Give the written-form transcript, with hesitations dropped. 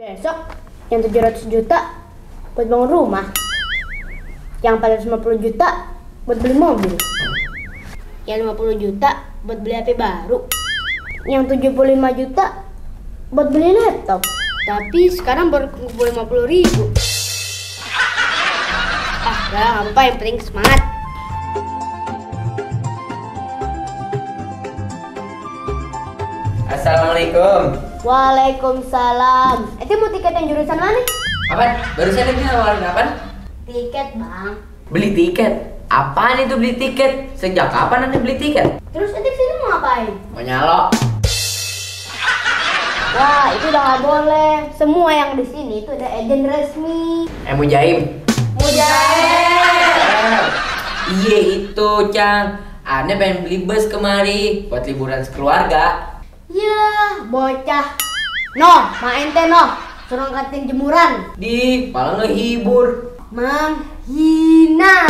Besok yang 700 juta buat bangun rumah, yang 450 juta buat beli mobil, yang 50 juta buat beli HP baru, yang 75 juta buat beli laptop. Tapi sekarang baru kumpul 50.000. Gak apa-apa, yang penting semangat. Assalamualaikum. Waalaikumsalam. Itu mau tiket yang jurusan mana? Apaan? Barusan ini nawarin apaan? Tiket, Bang. Beli tiket? Apaan itu beli tiket? Sejak kapan Anda beli tiket? Terus nanti sini mau ngapain? Mau nyalok? Wah, itu udah nggak boleh. Semua yang di sini itu udah agent resmi. Mujaim. Mujair. Iya itu, Cang. Anda pengen beli bus kemari buat liburan sekeluarga. Ya, bocah. Noh, main teh noh. Suruh angkatin jemuran. Di, malah ngehibur. Menghina.